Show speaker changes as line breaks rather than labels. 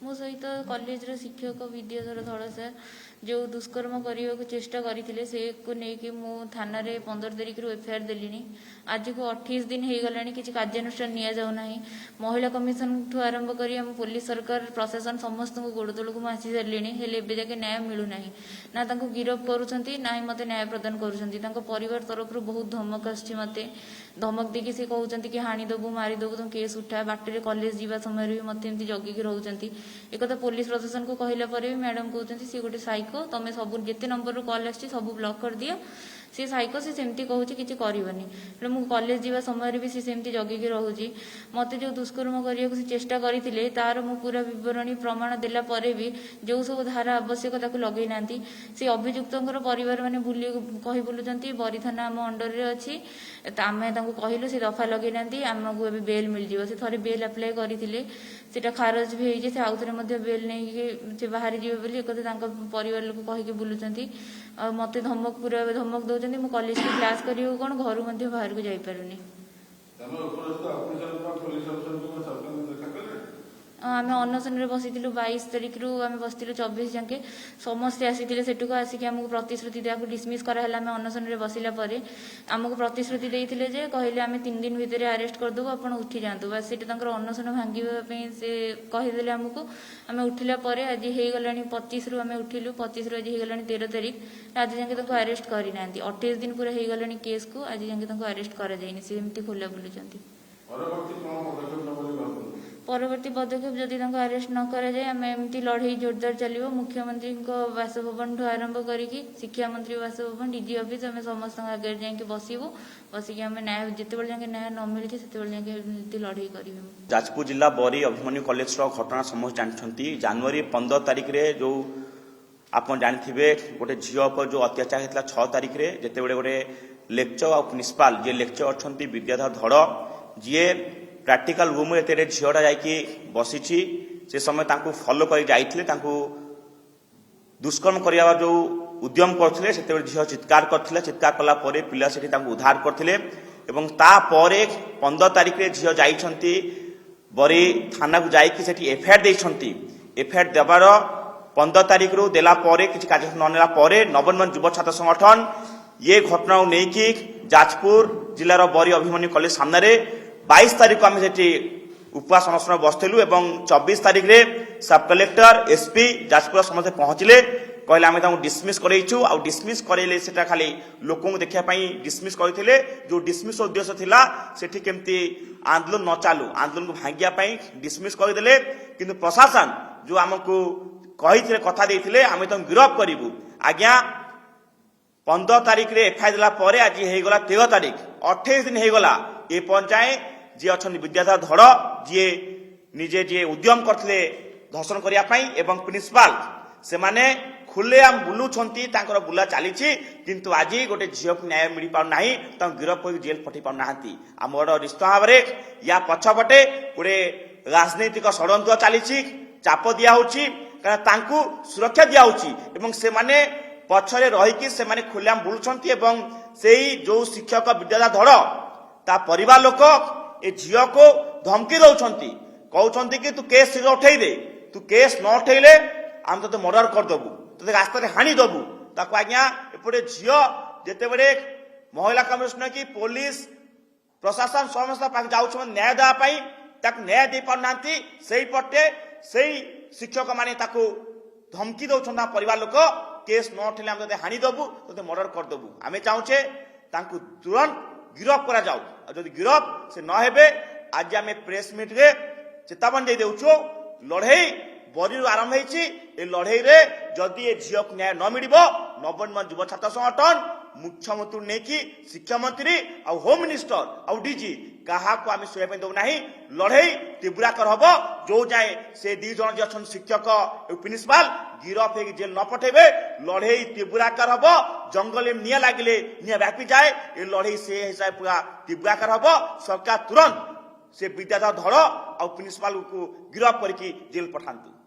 मो सहित कॉलेज शिक्षक विद्याधर धड़ सर जो दुष्कर्म करने को चेष्टा करते से को लेकिन मु थाना 15 तारिख एफआईआर देली। आज को 28 दिन हो गला कि कार्यानुष्ठान नि जाऊना। महिला कमिशन ठू आरंभ कर पुलिस सरकार प्रशासन समस्त गोड़ तौक मुझे आसी सारे हेल्ले जाके न्याय मिलूना ना गिरफ करुँच ना मत न्याय प्रदान कर तरफ बहुत धमक आते धमक देकी सी कहते कि हाणीदेबू मारिदेबू तुम केस उठा बाटर कॉलेज जावा समय भी मत एमती जगिकी रोच एक प्रशासन को कहला भी मैडम कहते सी गोटे साइको तुम सब जिते नंबर कॉल आसी सब ब्लॉक कर दियो सी साइको सी सेमती कहूँ कि करनी मु कॉलेज जावा समय भी सी सेमती जगिकी रोचे मत जो दुष्कर्म करने को चेष्टा करते तार मु पूरा बरणी प्रमाण देला परे भी जो सब धारा आवश्यक लगे ना सी अभियुक्त परिवार मैंने कही बुलूँ बरी थाना आम अंडर में अच्छी आम कहलु से दफा लगे ना आमको ए बेल मिल जाव से थे बेल आप्लाय करते से खारज भी होती आउ थे बेल नहीं बाहरी जी एक परिवार लोग कहीकि बुलूँ मत धमक पूरा धमक दौरान मुझे कॉलेज की क्लास करियो कौन घर बाहर को जापारूनी आम अनशन बसी 22 तारिख रु आम बस 24 जाके समस्ते आसी सेठू आसिक आमको प्रतिश्रुति दिया डिसमिस कराला आम अनशन बसला आमको प्रतिश्रुति देते कहले आम 3 दिन भितर अरेस्ट करदेबू आप उठी जातु बस से अनशन भांगे से कहीदे आमको आम उठिला आज हो गला 25 रु आम उठिलु 25 रु आज हो गला 13 तारिख आज जाके अरेस्ट करना 28 दिन पूरा हो गला केस को आज जाके अरेस्ट करमती खोला बुलूँ परवर्ती पदक्षेप जदि अरेस्ट न कराए आम एमती लड़ई जोरदार चलो मुख्यमंत्री बासभवन ठू आरंभ करके शिक्षा मंत्री बासभवन डीजी ऑफिस आम समस्त आगे जाकि बसबू बसिक आम न्याय जिते जाके न्याय न मिली से जाके लड़ई कर
जाजपुर जिला बरी अभिमन्यु कॉलेज घटना समस्त जानते जनवरी 15 तारिख रे जो आप जानते गोटे झील पर जो अत्याचार होता 6 तारिख रे जिते गोटे लेक्चर और प्रिंसिपाल जी लेक्चर अच्छा विद्याधर धड़ जी प्राक्टिकल रूम रे झीलटा जाकि बसी से समय फॉलो कर दुष्कर्म करने जो उद्यम करते से झील चित्कार करते चित्कार कला पिला से उद्धार करते 15 तारिख रे झील जाइछंती बरी थाना को जाकि एफआईआर देइछंती एफआईआर देवार 15 तारिख रु देला किसी कार्य न नेला नवनिर्माण युव छात्र संगठन ये घटना नहीं जाजपुर जिलार बरी अभिमन्यु कॉलेज सामने 22 तारिख को आम से उपवास अनशन बसलु और 24 तारिख रे सब कलेक्टर एसपी जाजपुर समस्त पहुंचले कहले आम डिसमिस करेचु आ डिसमिस करे से खाली लोक देखापी डिसमिस करते जो डिसमिस उद्देश्य थिला सेठी केमती आंदोलन न चालू आंदोलन को भांगियापी डिसमिस करदे किंतु प्रशासन जो आमको कही कथा देते आम तुम गिरफ करूँ आज्ञा 15 तारिख रे एफआईआर देला आज होगला 13 तारिख 28 दिन होगला ए पंचायत जी अच्छा विद्याधर धड़ जी निजे जी उद्यम करते धर्षण करने प्रिंसिपाल से माने खुलेआम बुलूंट बुला चली किंतु आज गोटे झील को न्याय मिल पाना गिरफ कर जेल पठे पाना आम निश्चित भाव में या पछपटे गोटे राजनैतिक षड्यंत्र चली चाप दिया सुरक्षा दिया से माने पछरे रहीकि से माने खुलेआम बुलूंट से जो शिक्षक विद्याधर धड़ ता परिवार लोक ए झील को धमकी दौरान कहते कि तू केस शीघ्र उठे दे तू केस न उठेले आम ते मर्डर करदेबू ते रास्ता हाणीदेबू ताको आज्ञा एपटे झील जिते बड़े महिला कमिशनर की पुलिस प्रशासन समस्त जाऊँ न्याय देवाई न्याय दे पाना से पटे से शिक्षक माने धमकी दौरान परिवार लोक केस न उठेले आम ते हाणीदेबू ते मर्डर करदेबू आम चाहूचे तुरंत गिरफ करा जाऊ जदि गिरफ से न हेबे आज आम प्रेस मीट रे चेतावनी दे देउछो लड़ई बरी आरंभ होईछि ए लड़ई रे जदि ए झील को न्याय न मिलिबो नवनिर्माण युव छात्र संगठन मुख्यमंत्री नेकी शिक्षा मंत्री आ होम मिनिस्टर आ डीजी कहा को आम शुआ दो ना लड़ई तीव्राकर हम जो जाए से 2 जन जी अच्छा शिक्षक प्रिंसिपाल गिरफ हो जेल न पठेबे लड़ई तीव्राकर हम जंगल में निया लगिले निया व्यापी जाए ये लड़ई से हिसाब पूरा तीव्राकर हम सरकार तुरंत से विद्याधर धड़ आ प्रिंसिपाल को गिरफ करके जेल पठांतु।